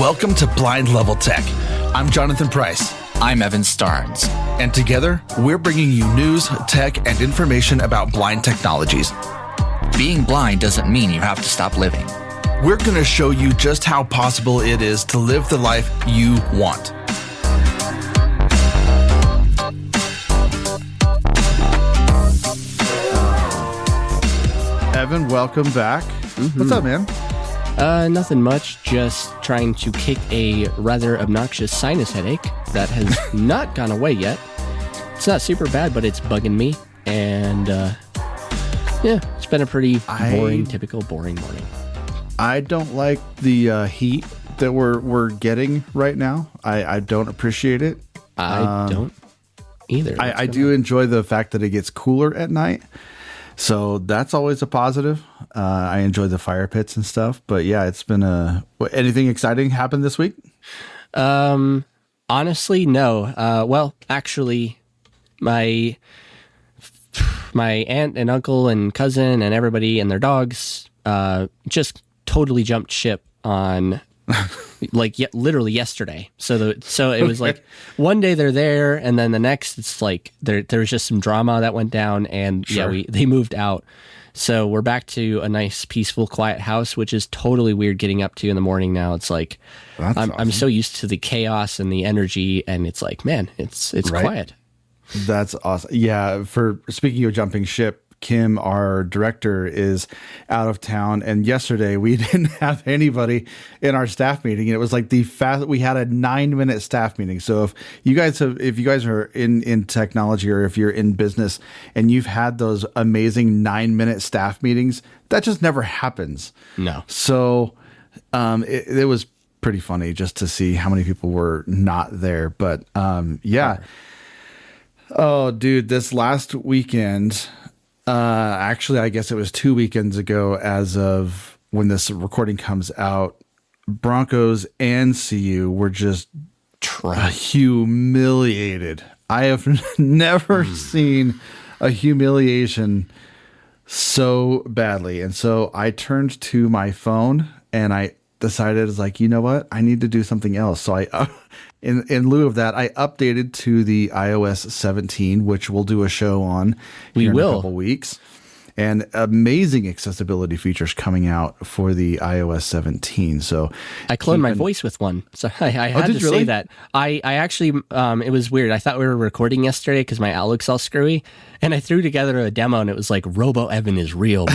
Welcome to Blind Level Tech. I'm Jonathan Price. I'm Evan Starnes. And together, we're bringing you news, tech, and information about blind technologies. Being blind doesn't mean you have to stop living. We're going to show you just how possible it is to live the life you want. Evan, welcome back. What's up, man? Nothing much. Just trying to kick a rather obnoxious sinus headache that has not gone away yet. It's not super bad, but it's bugging me. And, it's been a pretty typical boring morning. I don't like the heat that we're getting right now. I don't appreciate it. I don't either. I do enjoy the fact that it gets cooler at night. So that's always a positive. I enjoy the fire pits and stuff, but yeah, it's been anything exciting happened this week? Honestly, no. Well, actually, my aunt and uncle and cousin and everybody and their dogs, just totally jumped ship on literally yesterday. So it was like one day they're there, and then the next it's like there was just some drama that went down, and they moved out. So we're back to a nice, peaceful, quiet house, which is totally weird getting up to in the morning now. It's like I'm so used to the chaos and the energy, and it's like, man, it's right? Quiet. That's awesome. Yeah. For speaking of jumping ship, Kim, our director, is out of town, and yesterday we didn't have anybody in our staff meeting. And it was like we had a 9-minute staff meeting. So if you guys are in technology, or if you're in business and you've had those amazing 9-minute staff meetings, that just never happens. No. So it was pretty funny just to see how many people were not there. But yeah. Oh, dude, this last weekend. Actually, I guess it was 2 weekends ago as of when this recording comes out, Broncos and CU were just humiliated. I have never seen a humiliation so badly. And so I turned to my phone and I decided, it's like, you know what? I need to do something else. So in lieu of that, I updated to the iOS 17, which we'll do a show on in a couple weeks. And amazing accessibility features coming out for the iOS 17. So I cloned my voice with one. So I had to say that. I actually, it was weird. I thought we were recording yesterday because my Outlook's all screwy. And I threw together a demo and it was like, Robo Evan is real.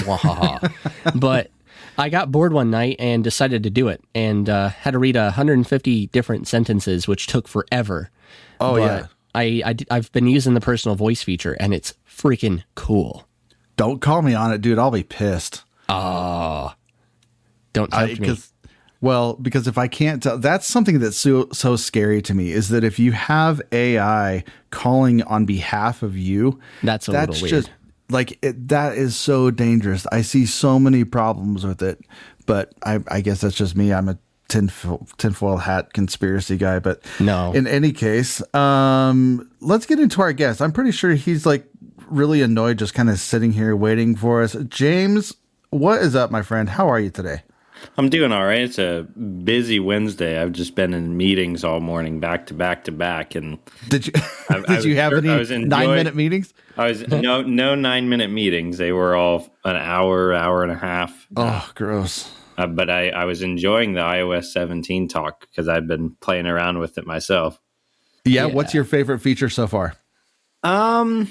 But I got bored one night and decided to do it, and had to read 150 different sentences, which took forever. Oh, but yeah. I've been using the personal voice feature, and it's freaking cool. Don't call me on it, dude. I'll be pissed. Oh, don't tempt me. Because if I can't tell, that's something that's so scary to me, is that if you have AI calling on behalf of you, that's a little weird. That is so dangerous. I see so many problems with it, but I guess that's just me. I'm a tinfoil hat conspiracy guy, but no. In any case, let's get into our guest. I'm pretty sure he's like really annoyed, just kind of sitting here waiting for us. James, what is up, my friend? How are you today? I'm doing all right. It's a busy Wednesday. I've just been in meetings all morning, back to back to back. And did you have any 9-minute meetings? No 9-minute meetings. They were all an hour and a half. Oh, gross. But I was enjoying the iOS 17 talk because I've been playing around with it myself. Yeah. What's your favorite feature so far? I'm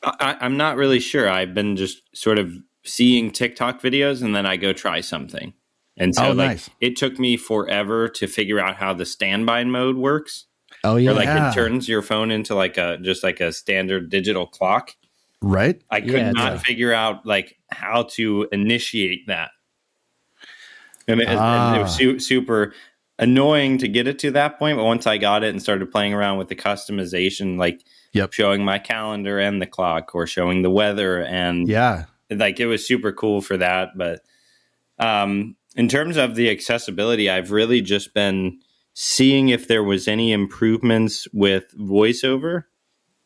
not really sure. I've been just sort of seeing TikTok videos, and then I go try something. And so nice. It took me forever to figure out how the standby mode works. Oh yeah. Where it turns your phone into just like a standard digital clock. Right. I could not figure out how to initiate that. And it was super annoying to get it to that point. But once I got it and started playing around with the customization, showing my calendar and the clock, or showing the weather, and it was super cool for that. But in terms of the accessibility, I've really just been seeing if there was any improvements with VoiceOver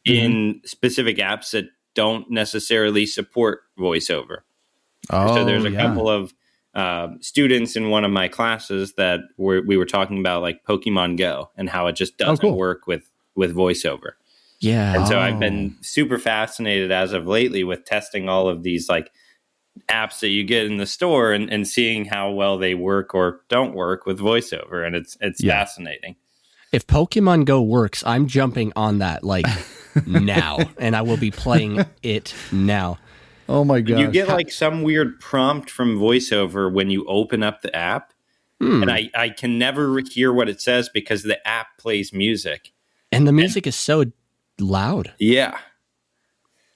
in specific apps that don't necessarily support VoiceOver. So there's a couple of students in one of my classes that we were talking about like Pokemon Go and how it just doesn't work with voiceover. Yeah. And so I've been super fascinated as of lately with testing all of these like apps that you get in the store and seeing how well they work or don't work with voiceover. And it's fascinating. If Pokemon Go works, I'm jumping on that like now, and I will be playing it now. Oh my gosh. You get like some weird prompt from voiceover when you open up the app. And I can never hear what it says because the app plays music. And the music is so loud. Yeah.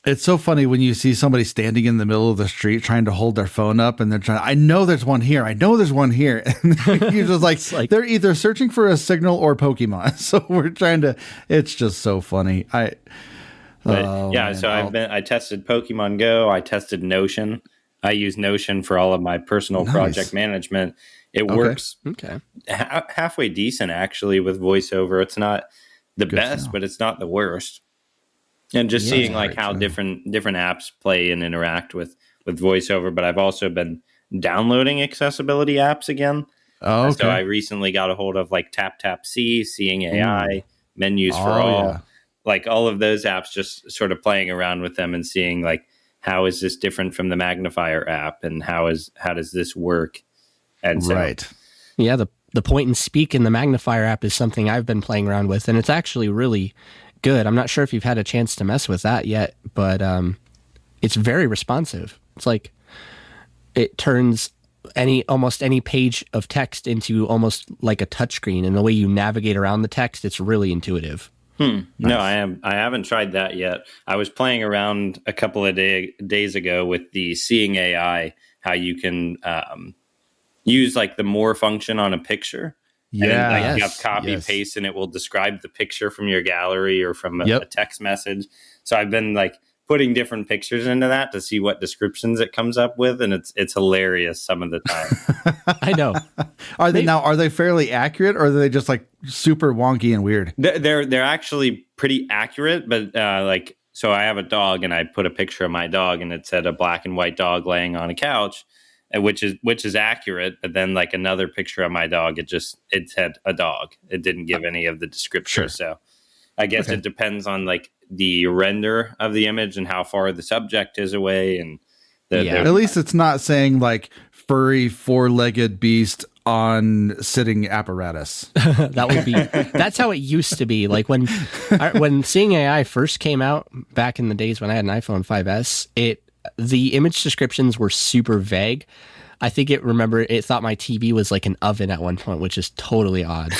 It's so funny when you see somebody standing in the middle of the street trying to hold their phone up and they're trying, I know there's one here. I know there's one here. And you're just like, they're either searching for a signal or Pokemon. So we're trying to, it's just so funny. I tested Pokemon Go. I tested Notion. I use Notion for all of my personal project management. It works halfway decent actually with voiceover. It's not the best, but it's not the worst. And just seeing like how different apps play and interact with voiceover. But I've also been downloading accessibility apps again. Oh, okay. So I recently got a hold of like TapTapC, Seeing AI, Menus for All. Yeah. Like all of those apps, just sort of playing around with them and seeing like, how is this different from the magnifier app? And how does this work? And so, yeah, the point and speak in the magnifier app is something I've been playing around with, and it's actually really good. I'm not sure if you've had a chance to mess with that yet, but it's very responsive. It's like it turns almost any page of text into almost like a touchscreen, and the way you navigate around the text, it's really intuitive. Nice. No, I haven't tried that yet. I was playing around a couple of days ago with the Seeing AI, how you can use like the more function on a picture. Yeah. And you have copy paste and it will describe the picture from your gallery or from a text message. So I've been like putting different pictures into that to see what descriptions it comes up with, and it's hilarious some of the time. I know. Are they fairly accurate, or are they just like super wonky and weird? They're actually pretty accurate, but so I have a dog and I put a picture of my dog and it said a black and white dog laying on a couch, which is accurate. But then like another picture of my dog, it said a dog. It didn't give any of the description. Sure. So I guess it depends on like the render of the image and how far the subject is away. And at least it's not saying like furry 4-legged beast on sitting apparatus. That's how it used to be. Like when Seeing AI first came out back in the days when I had an iPhone 5S, the image descriptions were super vague. I think it thought my TV was like an oven at one point, which is totally odd.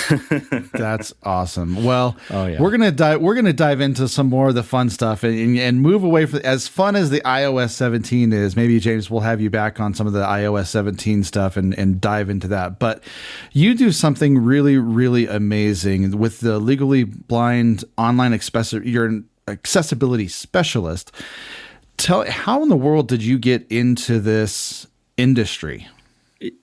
That's awesome. Well, we're gonna dive into some more of the fun stuff and move away from, as fun as the iOS 17 is. Maybe James, we'll have you back on some of the iOS 17 stuff and dive into that. But you do something really, really amazing with the Legally Blind online you're an accessibility specialist. How in the world did you get into this industry?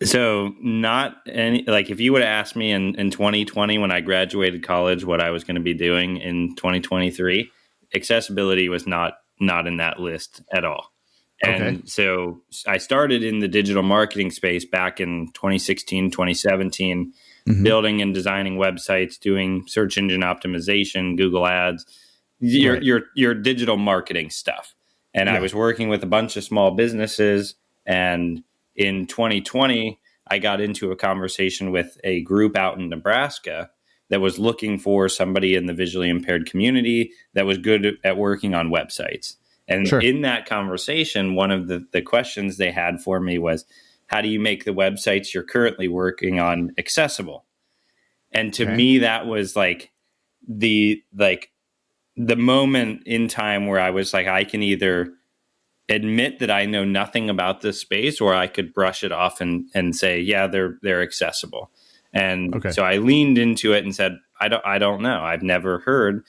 So not any, like if you would have asked me in 2020 when I graduated college what I was going to be doing in 2023, accessibility was not in that list at all. And so I started in the digital marketing space back in 2016, 2017, building and designing websites, doing search engine optimization, Google Ads, your digital marketing stuff. And I was working with a bunch of small businesses, and in 2020, I got into a conversation with a group out in Nebraska that was looking for somebody in the visually impaired community that was good at working on websites. And in that conversation, one of the questions they had for me was, how do you make the websites you're currently working on accessible? And to me, that was like the moment in time where I was like, I can either admit that I know nothing about this space, or I could brush it off and say, yeah, they're accessible. And so I leaned into it and said, I don't know. I've never heard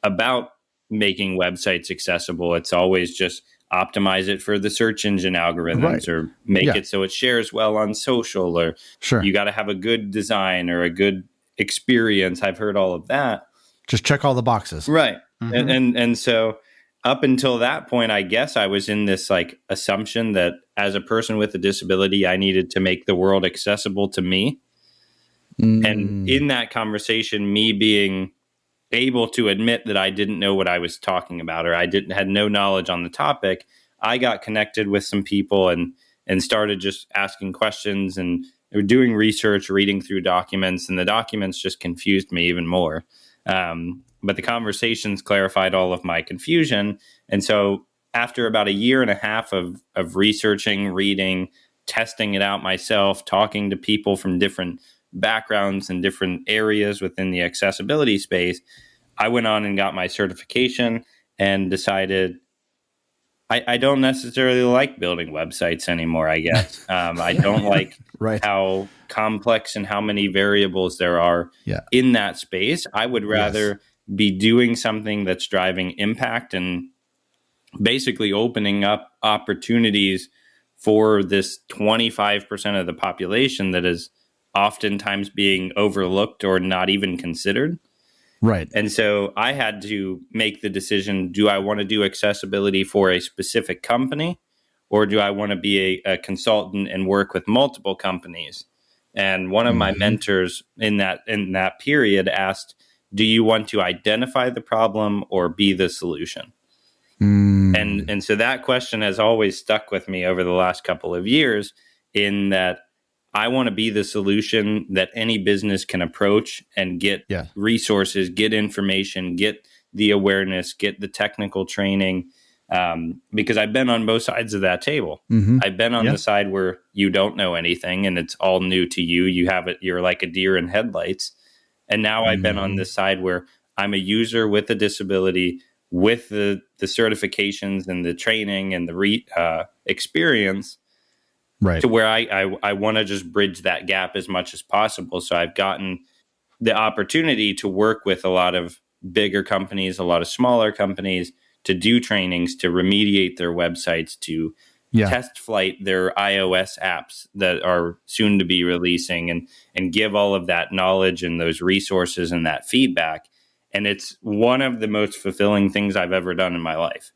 about making websites accessible. It's always just optimize it for the search engine algorithms, or make it so it shares well on social, or you got to have a good design or a good experience. I've heard all of that. Just check all the boxes. Right. And so up until that point, I guess I was in this like assumption that as a person with a disability, I needed to make the world accessible to me. And in that conversation, me being able to admit that I didn't know what I was talking about, or I had no knowledge on the topic, I got connected with some people and started just asking questions and doing research, reading through documents, and the documents just confused me even more. But the conversations clarified all of my confusion. And so after about a year and a half of researching, reading, testing it out myself, talking to people from different backgrounds and different areas within the accessibility space, I went on and got my certification and decided I don't necessarily like building websites anymore, I guess. I don't like how complex and how many variables there are in that space. I would rather be doing something that's driving impact and basically opening up opportunities for this 25% of the population that is oftentimes being overlooked or not even considered. Right. And so I had to make the decision, do I want to do accessibility for a specific company, or do I want to be a consultant and work with multiple companies? And one of my mentors in that period asked, do you want to identify the problem or be the solution? And so that question has always stuck with me over the last couple of years, in that I want to be the solution that any business can approach and get resources, get information, get the awareness, get the technical training, because I've been on both sides of that table. I've been on the side where you don't know anything and it's all new to you. You're like a deer in headlights. And now I've been on this side where I'm a user with a disability, with the certifications and the training and the experience, to where I want to just bridge that gap as much as possible. So I've gotten the opportunity to work with a lot of bigger companies, a lot of smaller companies, to do trainings, to remediate their websites, to test flight their iOS apps that are soon to be releasing, and give all of that knowledge and those resources and that feedback. And it's one of the most fulfilling things I've ever done in my life.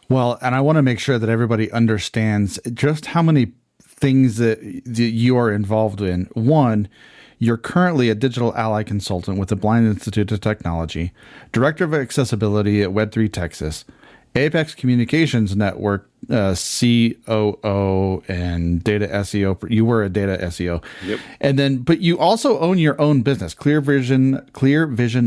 Well, and I want to make sure that everybody understands just how many things that you are involved in. One, you're currently a digital ally consultant with the Blind Institute of Technology, director of accessibility at Web3 Texas, Apex Communications Network, COO, and data SEO. You were a data SEO. Yep. And then, but you also own your own business, Clear Vision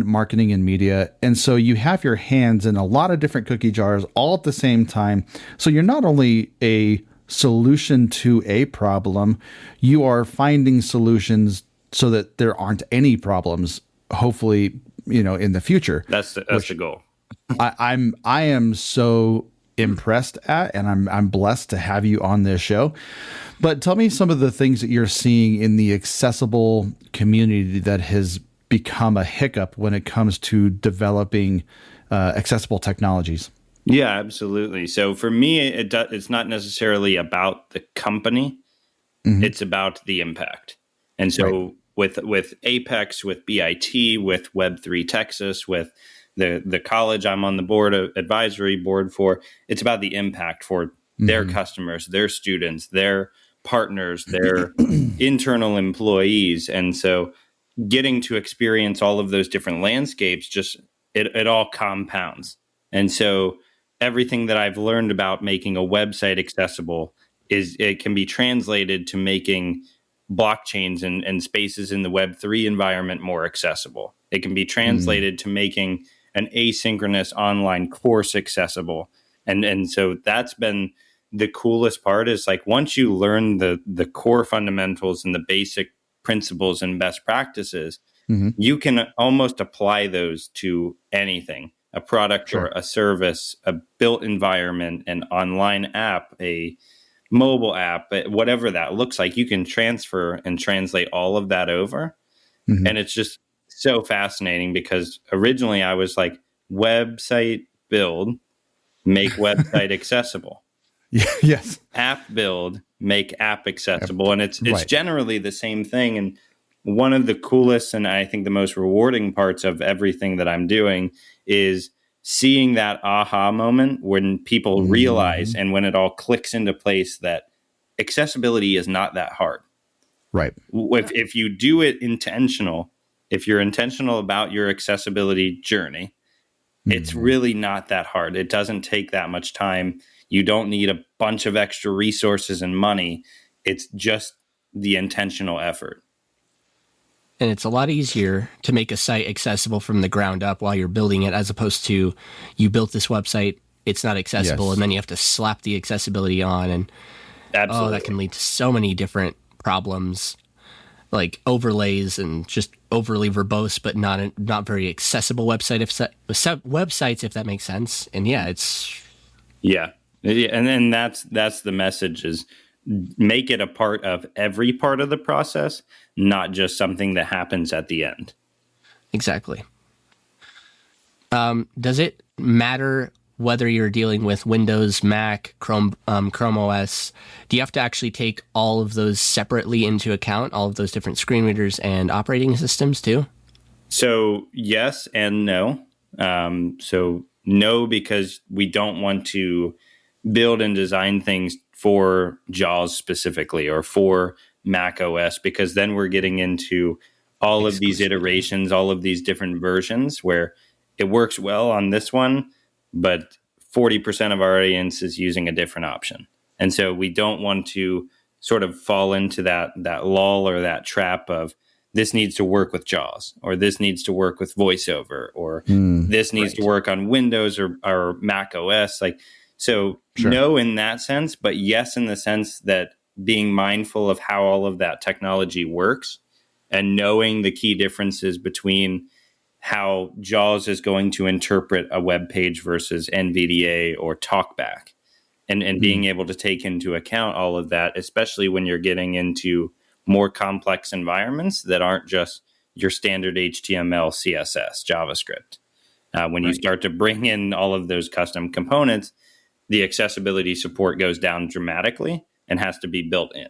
Marketing and Media. And so you have your hands in a lot of different cookie jars all at the same time. So you're not only a solution to a problem, you are finding solutions so that there aren't any problems, hopefully, in the future. That's the goal. I am so impressed at, and I'm blessed to have you on this show. But tell me some of the things that you're seeing in the accessible community that has become a hiccup when it comes to developing accessible technologies. Yeah, absolutely. So for me, it's not necessarily about the company. It's about the impact. And so with Apex, with BIT, with Web3 Texas, with the college I'm on the advisory board for, it's about the impact for their customers, their students, their partners, their internal employees. And so getting to experience all of those different landscapes, just it all compounds. And so everything that I've learned about making a website accessible it can be translated to making blockchains and spaces in the Web3 environment more accessible. It can be translated to making an asynchronous online course accessible. And so that's been the coolest part, is like once you learn the core fundamentals and the basic principles and best practices, you can almost apply those to anything, a product or a service, a built environment, an online app, a mobile app, whatever that looks like. You can transfer and translate all of that over. And it's just so fascinating, because originally I was like, website build, make website accessible. Yes. App build, make app accessible. And it's generally the same thing. And one of the coolest and I think the most rewarding parts of everything that I'm doing is seeing that aha moment when people realize and when it all clicks into place that accessibility is not that hard. Right. If you do it if you're intentional about your accessibility journey, it's really not that hard. It doesn't take that much time. You don't need a bunch of extra resources and money. It's just the intentional effort. And it's a lot easier to make a site accessible from the ground up while you're building it, as opposed to you built this website, it's not accessible, and then you have to slap the accessibility on, and that can lead to so many different problems, like overlays and just overly verbose but not very accessible websites, if that makes sense. And and then that's the message: is make it a part of every part of the process, not just something that happens at the end. Exactly. Does it matter whether you're dealing with Windows, Mac, Chrome OS? Do you have to actually take all of those separately into account, all of those different screen readers and operating systems too? So yes and no. So no, because we don't want to build and design things for JAWS specifically or for Mac OS, because then we're getting into all of these iterations, all of these different versions where it works well on this one, but 40% of our audience is using a different option. And so we don't want to sort of fall into that lull or that trap of this needs to work with JAWS, or this needs to work with VoiceOver, or this needs to work on Windows or Mac OS. No in that sense, but yes in the sense that being mindful of how all of that technology works and knowing the key differences between how JAWS is going to interpret a web page versus NVDA or TalkBack, and being able to take into account all of that, especially when you're getting into more complex environments that aren't just your standard HTML, CSS, JavaScript. When you start to bring in all of those custom components, the accessibility support goes down dramatically and has to be built in.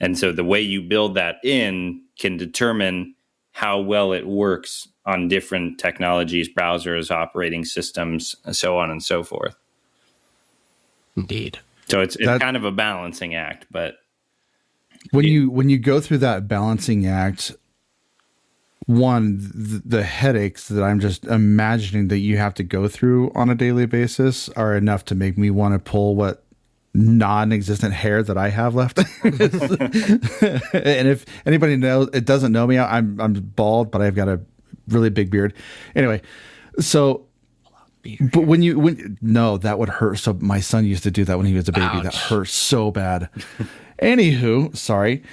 And so the way you build that in can determine how well it works on different technologies, browsers, operating systems, and so on and so forth. Indeed. So it's kind of a balancing act, but when you go through that balancing act, the headaches that I'm just imagining that you have to go through on a daily basis are enough to make me want to pull what non-existent hair that I have left. And if anybody doesn't know me, I'm bald, but I've got a really big beard. Anyway, so but no, that would hurt. So my son used to do that when he was a baby. Ouch. That hurt so bad. Anywho, sorry.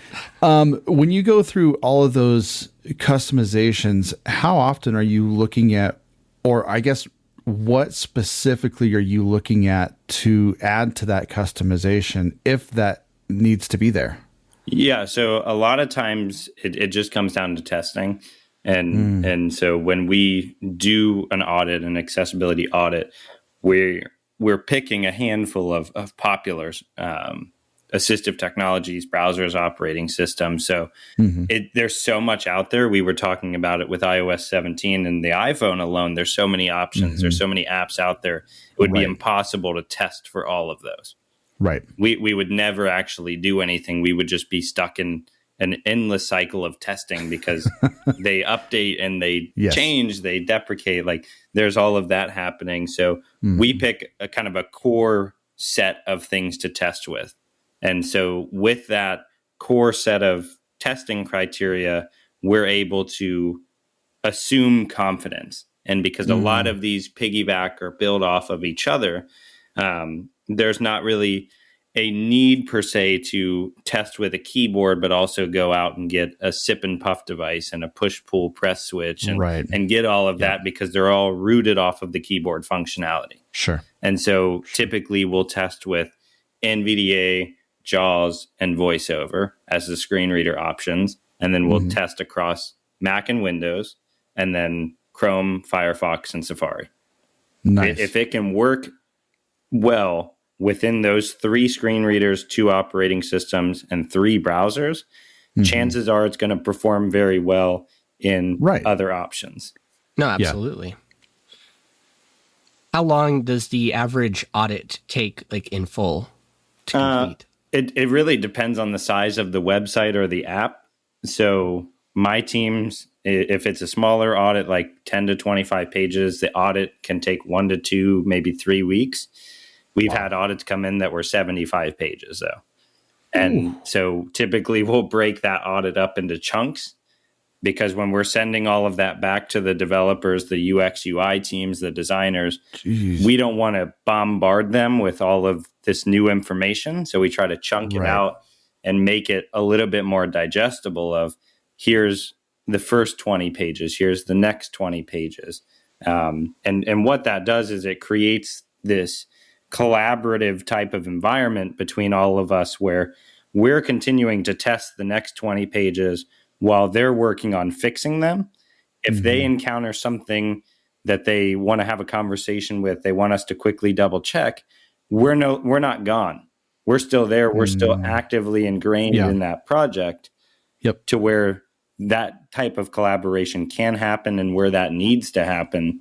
When you go through all of those customizations, how often are you looking at, or I guess what specifically are you looking at to add to that customization if that needs to be there? Yeah, so a lot of times it just comes down to testing. And so when we do an accessibility audit, we're picking a handful of popular assistive technologies, browsers, operating systems. So there's so much out there. We were talking about it with iOS 17 and the iPhone alone. There's so many options. There's so many apps out there. It would be impossible to test for all of those. Right. We would never actually do anything. We would just be stuck in an endless cycle of testing because they update and they change, they deprecate. Like there's all of that happening. So we pick a kind of a core set of things to test with. And so with that core set of testing criteria, we're able to assume confidence. And because a lot of these piggyback or build off of each other, there's not really a need per se to test with a keyboard, but also go out and get a sip and puff device and a push pull press switch and get all of that because they're all rooted off of the keyboard functionality. Sure. And so typically we'll test with NVDA, JAWS, and VoiceOver as the screen reader options. And then we'll test across Mac and Windows, and then Chrome, Firefox, and Safari. Nice. If it can work well within those 3 screen readers, 2 operating systems, and 3 browsers, chances are it's going to perform very well in other options. No, absolutely. How long does the average audit take, like in full, to complete? It really depends on the size of the website or the app. So my teams, if it's a smaller audit, like 10 to 25 pages, the audit can take 1 to 2, maybe 3 weeks. We've had audits come in that were 75 pages, though. And so typically we'll break that audit up into chunks, because when we're sending all of that back to the developers, the UX, UI teams, the designers, we don't want to bombard them with all of this new information. So we try to chunk it out and make it a little bit more digestible of, here's the first 20 pages, here's the next 20 pages. And what that does is it creates this collaborative type of environment between all of us, where we're continuing to test the next 20 pages while they're working on fixing them. If they encounter something that they want to have a conversation with, they want us to quickly double check, we're not gone. We're still there. We're still actively ingrained in that project to where that type of collaboration can happen and where that needs to happen.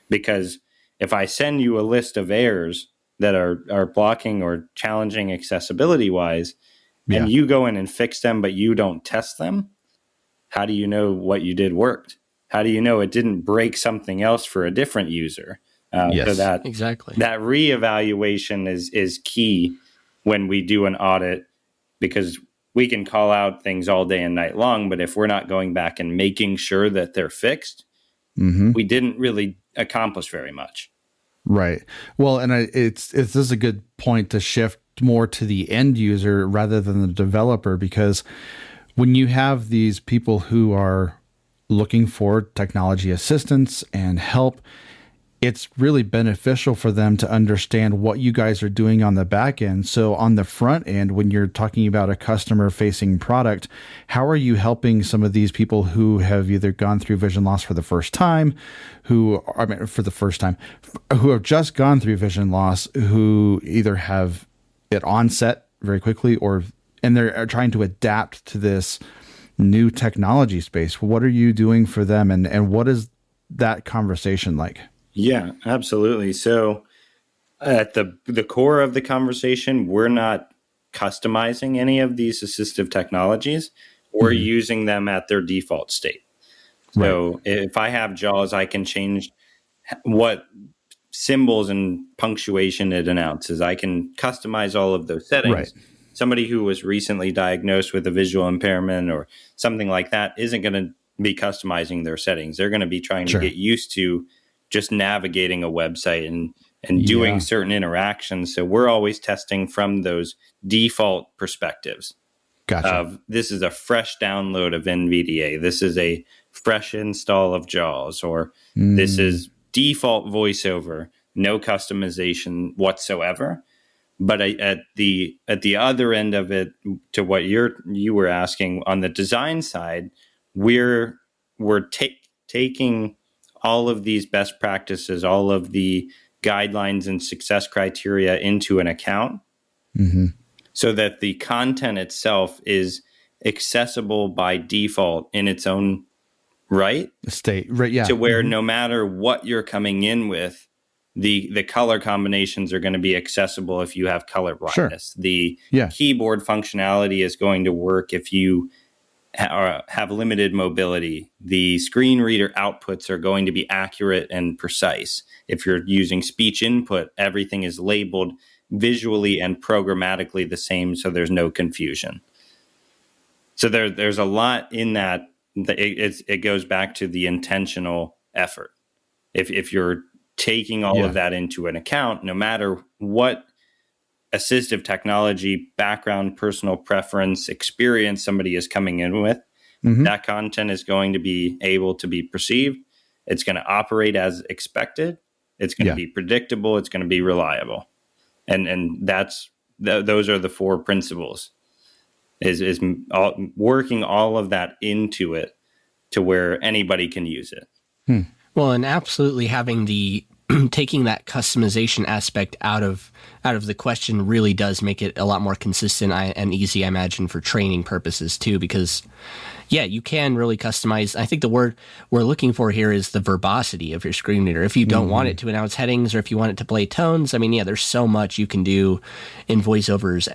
Because if I send you a list of errors that are blocking or challenging accessibility wise, and you go in and fix them, but you don't test them, how do you know what you did worked? How do you know it didn't break something else for a different user? So that reevaluation is key when we do an audit, because we can call out things all day and night long, but if we're not going back and making sure that they're fixed, we didn't really accomplish very much. Right. Well, and this is a good point to shift more to the end user rather than the developer, because when you have these people who are looking for technology assistance and help, it's really beneficial for them to understand what you guys are doing on the back end. So on the front end, when you're talking about a customer facing product, how are you helping some of these people who have either gone through vision loss for the first time, who have just gone through vision loss, who either have it onset very quickly and they're trying to adapt to this new technology space? What are you doing for them, and what is that conversation like? Yeah, absolutely. So at the core of the conversation, we're not customizing any of these assistive technologies. We're using them at their default state. So if I have JAWS, I can change what symbols and punctuation it announces. I can customize all of those settings. Right. Somebody who was recently diagnosed with a visual impairment or something like that isn't going to be customizing their settings. They're going to be trying to get used to just navigating a website and doing certain interactions. So we're always testing from those default perspectives. Gotcha. Of this is a fresh download of NVDA. This is a fresh install of JAWS, or this is default voiceover, no customization whatsoever. But at the other end of it, to what you were asking on the design side, we're taking all of these best practices, all of the guidelines and success criteria into an account, so that the content itself is accessible by default in its own right. State, right? Yeah. To where no matter what you're coming in with, the color combinations are going to be accessible if you have color blindness. The keyboard functionality is going to work if you have limited mobility. The screen reader outputs are going to be accurate and precise. If you're using speech input, everything is labeled visually and programmatically the same, so there's no confusion. So there's a lot in that. It goes back to the intentional effort. If you're taking all of that into an account, no matter what assistive technology, background, personal preference, experience somebody is coming in with, that content is going to be able to be perceived. It's going to operate as expected. It's going to be predictable. It's going to be reliable. And those are the 4 principles, is working all of that into it to where anybody can use it. Well, and absolutely having the taking that customization aspect out of the question really does make it a lot more consistent and easy, I imagine, for training purposes too, because yeah, you can really customize. I think the word we're looking for here is the verbosity of your screen reader. If you don't want it to announce headings, or if you want it to play tones, I mean, yeah, there's so much you can do in VoiceOver's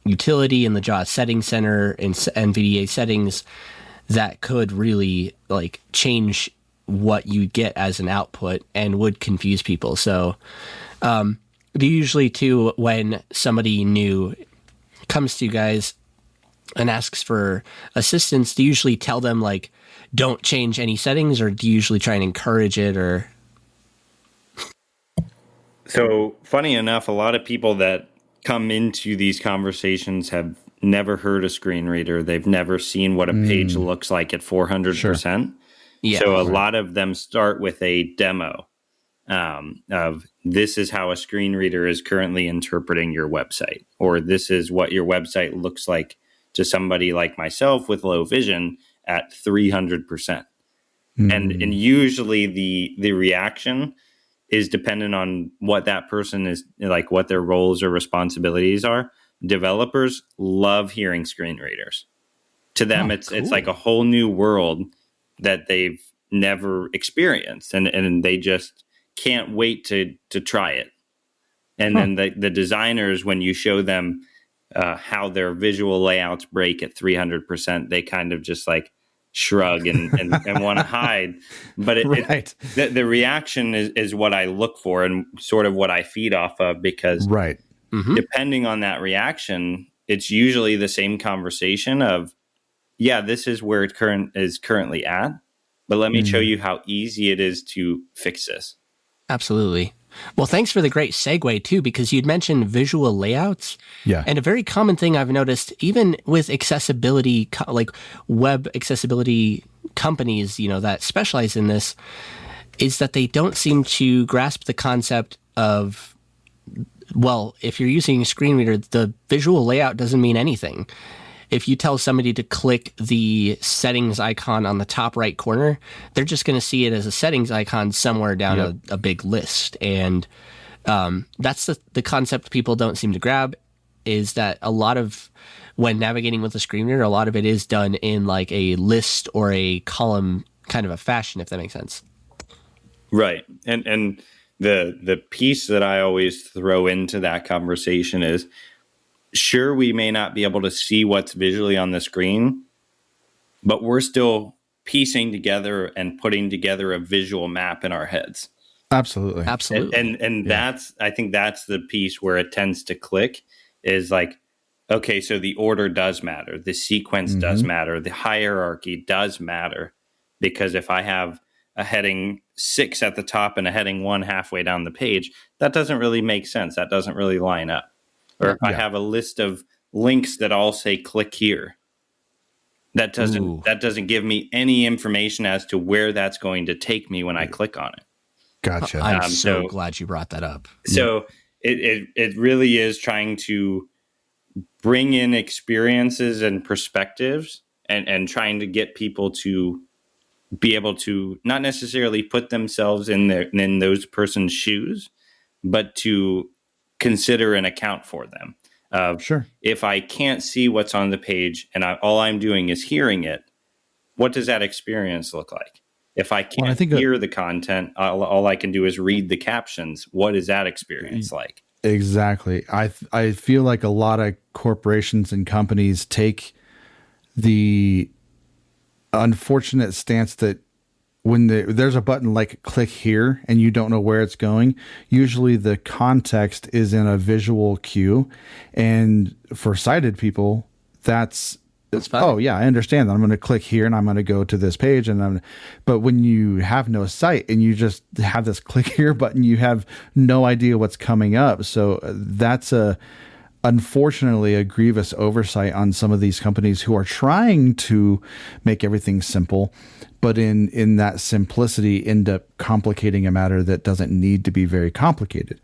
utility in the JAWS Settings Center and NVDA settings that could really like change what you get as an output and would confuse people. So do you usually too, when somebody new comes to you guys and asks for assistance, do you usually tell them like, don't change any settings, or do you usually try and encourage it? Or So funny enough, a lot of people that come into these conversations have never heard a screen reader. They've never seen what a page looks like at 400%. Yeah, so a lot of them start with a demo of this is how a screen reader is currently interpreting your website, or this is what your website looks like to somebody like myself with low vision at 300%. And usually the reaction is dependent on what that person is like, what their roles or responsibilities are. Developers love hearing screen readers. To them, it's like a whole new world that they've never experienced, and they just can't wait to try it. And then the designers, when you show them how their visual layouts break at 300%, they kind of just like shrug and want to hide. But the reaction is what I look for and sort of what I feed off of, because depending on that reaction, it's usually the same conversation of, yeah, this is where it is currently at, but let me show you how easy it is to fix this. Absolutely. Well, thanks for the great segue too, because you'd mentioned visual layouts. Yeah. And a very common thing I've noticed, even with accessibility, like web accessibility companies, you know, that specialize in this, is that they don't seem to grasp the concept of, well, if you're using a screen reader, the visual layout doesn't mean anything. If you tell somebody to click the settings icon on the top right corner, they're just going to see it as a settings icon somewhere down a big list. And that's the concept people don't seem to grab, is that a lot of, when navigating with a screen reader, a lot of it is done in like a list or a column kind of a fashion, if that makes sense. Right. And the piece that I always throw into that conversation is, sure, we may not be able to see what's visually on the screen, but we're still piecing together and putting together a visual map in our heads. Absolutely. And that's, I think that's the piece where it tends to click, is like, okay, so the order does matter. The sequence does matter. The hierarchy does matter, because if I have a heading 6 at the top and a heading 1 halfway down the page, that doesn't really make sense. That doesn't really line up. Or if I have a list of links that all say click here, that doesn't give me any information as to where that's going to take me when I click on it. Gotcha. I'm so glad you brought that up. So it really is trying to bring in experiences and perspectives, and trying to get people to be able to not necessarily put themselves in those person's shoes, but to consider and account for them. Sure. If I can't see what's on the page and all I'm doing is hearing it, what does that experience look like? If I can't hear the content, all I can do is read the captions. What is that experience like? Exactly. I feel like a lot of corporations and companies take the unfortunate stance that when there's a button like click here and you don't know where it's going, usually the context is in a visual cue. And for sighted people, that's fine. Oh yeah, I understand that. I'm going to click here and I'm going to go to this page. But when you have no sight and you just have this click here button, you have no idea what's coming up. So that's unfortunately a grievous oversight on some of these companies who are trying to make everything simple, but in that simplicity end up complicating a matter that doesn't need to be very complicated.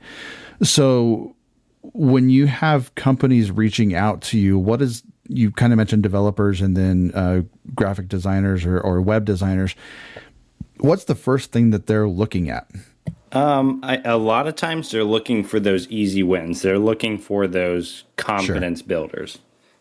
So when you have companies reaching out to you, you kind of mentioned developers and then graphic designers or web designers. What's the first thing that they're looking at? A lot of times they're looking for those easy wins. They're looking for those confidence builders.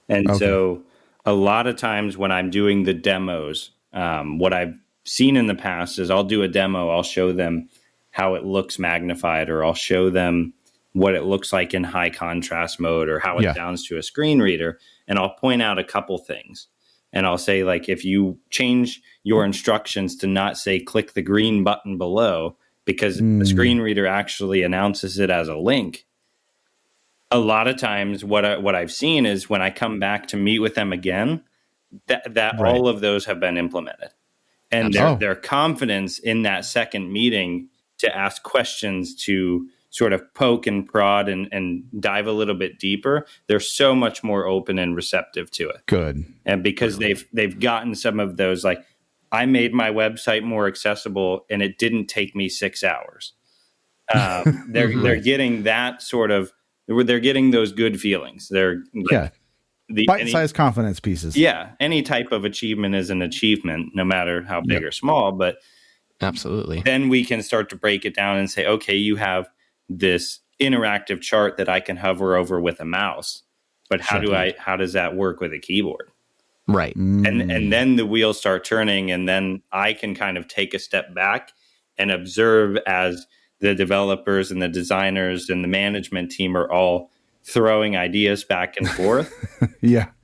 And so a lot of times when I'm doing the demos, what I've seen in the past is I'll do a demo. I'll show them how it looks magnified, or I'll show them what it looks like in high contrast mode, or how it sounds to a screen reader. And I'll point out a couple things. And I'll say, like, if you change your instructions to not say click the green button below, because the screen reader actually announces it as a link. A lot of times what I've seen is when I come back to meet with them again, that all of those have been implemented. And their confidence in that second meeting to ask questions, to sort of poke and prod and dive a little bit deeper, they're so much more open and receptive to it. Good. And because they've gotten some of those, like, I made my website more accessible and it didn't take me 6 hours. They're getting that sort of, they're getting those good feelings. They're the bite-sized confidence pieces. Yeah. Any type of achievement is an achievement, no matter how big or small, but absolutely. Then we can start to break it down and say, okay, you have this interactive chart that I can hover over with a mouse, but how does that work with a keyboard? Right. And then the wheels start turning, and then I can kind of take a step back and observe as the developers and the designers and the management team are all throwing ideas back and forth.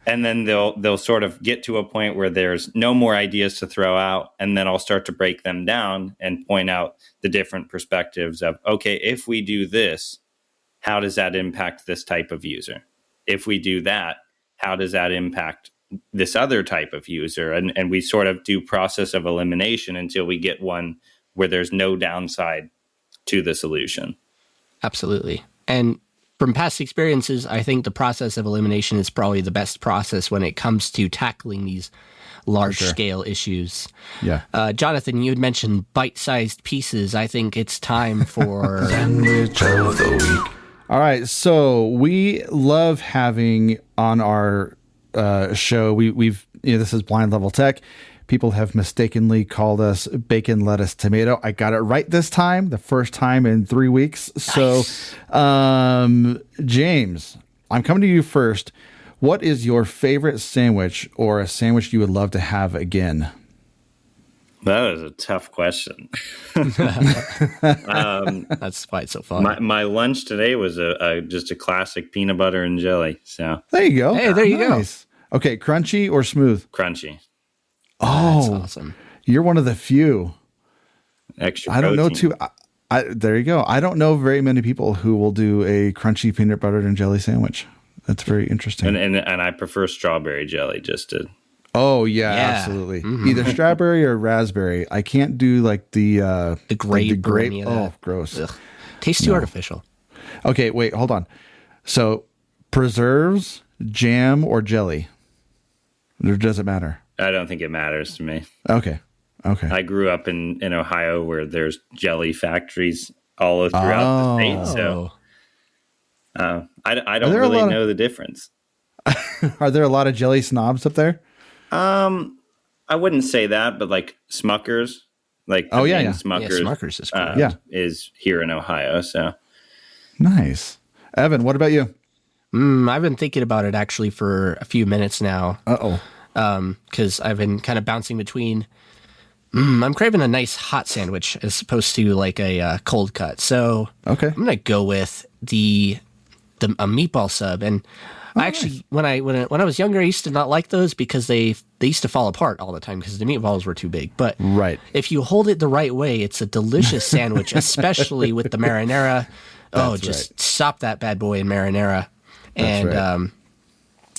And then they'll sort of get to a point where there's no more ideas to throw out, and then I'll start to break them down and point out the different perspectives of, okay, if we do this, how does that impact this type of user? If we do that, how does that impact this other type of user? And we sort of do process of elimination until we get one where there's no downside to the solution. Absolutely. And from past experiences, I think the process of elimination is probably the best process when it comes to tackling these large scale issues. Jonathan, you had mentioned bite-sized pieces. I think it's time for Sandwich of the Week. All right. So we love having on our show, we've this is Blind Level Tech. People have mistakenly called us bacon, lettuce, tomato. I got it right this time, the first time in 3 weeks. Nice. So, James, I'm coming to you first. What is your favorite sandwich, or a sandwich you would love to have again? That is a tough question. That's why it's so fun. My lunch today was just a classic peanut butter and jelly. So there you go. Hey, there you go. Okay, crunchy or smooth? Crunchy. Oh, that's awesome. You're one of the few. Extra I don't know protein. there you go. I don't know very many people who will do a crunchy peanut butter and jelly sandwich. That's very interesting. And I prefer strawberry jelly just to. Oh yeah. Absolutely. Either strawberry or raspberry. I can't do like the grape. Oh, gross. Ugh. Tastes too artificial. Okay, wait, hold on. So, preserves, jam, or jelly? Or does it matter? I don't think it matters to me. Okay. I grew up in Ohio where there's jelly factories all throughout the state, so I don't really know the difference. Are there a lot of jelly snobs up there? I wouldn't say that, but like Smuckers, Smuckers is cool. Is here in Ohio. So nice. Evan, what about you? I've been thinking about it actually for a few minutes now. Because I've been kind of bouncing between. I'm craving a nice hot sandwich as opposed to like a cold cut. So I'm gonna go with a meatball sub. And I actually, when I was younger, I used to not like those because they used to fall apart all the time because the meatballs were too big. But if you hold it the right way, it's a delicious sandwich, especially with the marinara. Stop that bad boy in marinara.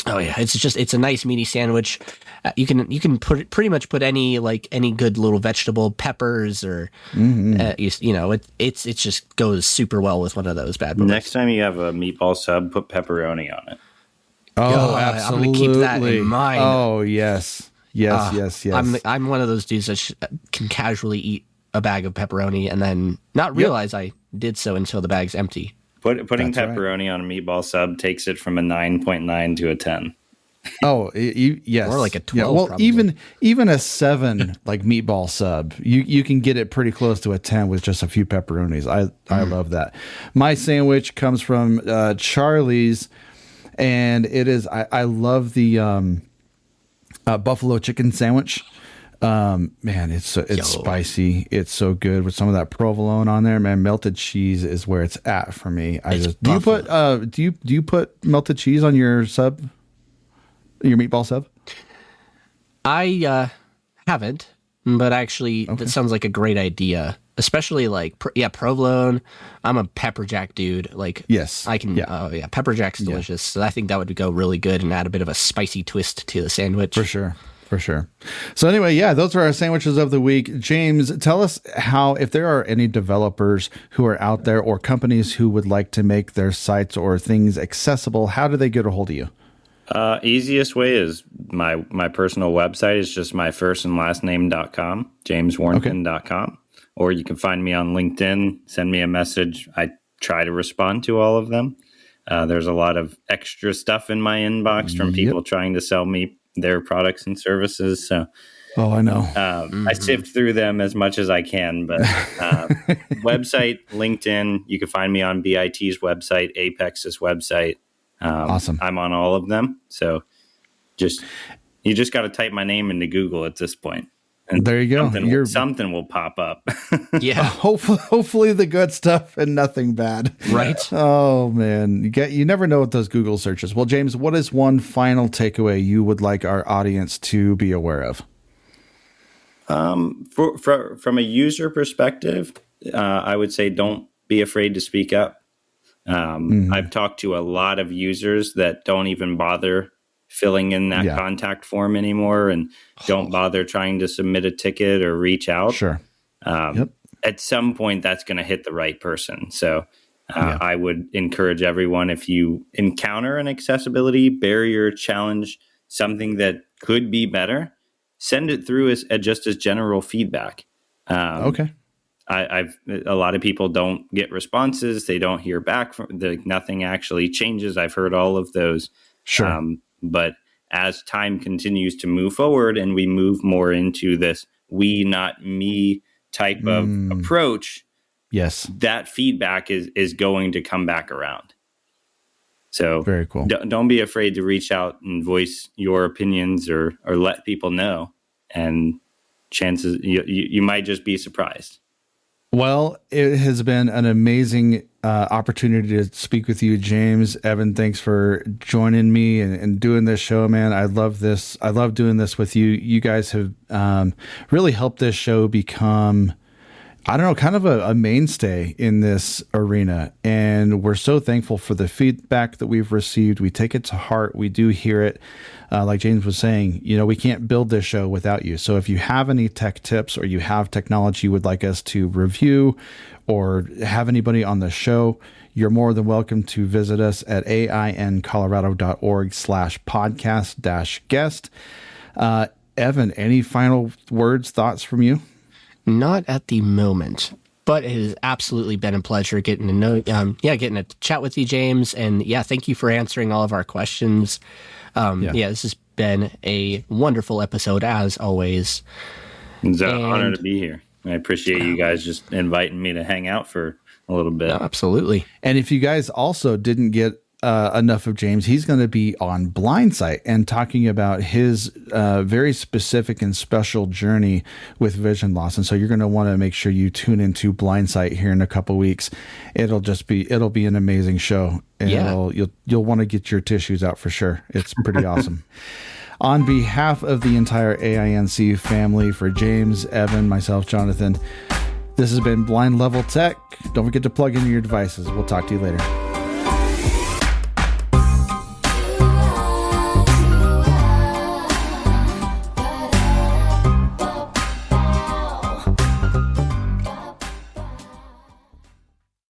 It's a nice meaty sandwich. You can pretty much put any good little vegetable, peppers, or it just goes super well with one of those bad boys. Next time you have a meatball sub, put pepperoni on it. Oh, absolutely. I'm gonna keep that in mind. Oh yes. I'm one of those dudes that can casually eat a bag of pepperoni and then not realize I did so until the bag's empty. Putting pepperoni on a meatball sub takes it from a 9.9 to a 10. Yes. Or like a 12, Well, probably. even a 7 like meatball sub, you can get it pretty close to a 10 with just a few pepperonis. I love that. My sandwich comes from Charlie's, and it is I love the buffalo chicken sandwich. Man, it's spicy. It's so good with some of that provolone on there. Man, melted cheese is where it's at for me. Do you put melted cheese on your sub? Your meatball sub? I haven't, but actually, that sounds like a great idea. Especially like, provolone. I'm a pepper jack dude. Like, yes, I can. Pepper jack's delicious. So I think that would go really good and add a bit of a spicy twist to the sandwich. For sure. So anyway, those are our sandwiches of the week. James, tell us if there are any developers who are out there or companies who would like to make their sites or things accessible, how do they get a hold of you? Easiest way is my personal website is just my first and last name.com, jameswarrington.com. Or you can find me on LinkedIn, send me a message. I try to respond to all of them. There's a lot of extra stuff in my inbox from people trying to sell me their products and services. So, I know. I sift through them as much as I can, but website, LinkedIn, you can find me on BIT's website, Apex's website. Awesome. I'm on all of them. So you just got to type my name into Google at this point. And there you go. Something will pop up. Yeah. Hopefully the good stuff and nothing bad. Right. Oh man. You never know with those Google searches. Well, James, what is one final takeaway you would like our audience to be aware of? From a user perspective, I would say don't be afraid to speak up. I've talked to a lot of users that don't even bother filling in that contact form anymore and don't bother trying to submit a ticket or reach out. Sure. At some point, that's going to hit the right person. So I would encourage everyone, if you encounter an accessibility barrier, challenge, something that could be better, send it through as general feedback. Okay. A lot of people don't get responses. They don't hear back nothing actually changes. I've heard all of those. Sure. But as time continues to move forward and we move more into this we, not me type of approach, yes, that feedback is going to come back around. So very cool. Don't be afraid to reach out and voice your opinions or let people know. And chances you might just be surprised. Well, it has been an amazing opportunity to speak with you, James. Evan, thanks for joining me and doing this show, man. I love this. I love doing this with you. You guys have really helped this show become, I don't know, kind of a mainstay in this arena. And we're so thankful for the feedback that we've received. We take it to heart. We do hear it. Like James was saying, we can't build this show without you. So if you have any tech tips or you have technology you would like us to review or have anybody on the show, you're more than welcome to visit us at aincolorado.org/podcast-guest. Evan, any final words, thoughts from you? Not at the moment, but it has absolutely been a pleasure getting to know, getting to chat with you, James. And thank you for answering all of our questions. This has been a wonderful episode as always. It's an honor to be here. I appreciate you guys just inviting me to hang out for a little bit. Absolutely. And if you guys also didn't get enough of James, he's going to be on Blindsight and talking about his very specific and special journey with vision loss. And so you're going to want to make sure you tune into Blindsight here in a couple weeks. It'll be an amazing show. And you'll want to get your tissues out for sure. It's pretty awesome. On behalf of the entire AINC family, for James, Evan, myself, Jonathan, this has been Blind Level Tech. Don't forget to plug in your devices. We'll talk to you later.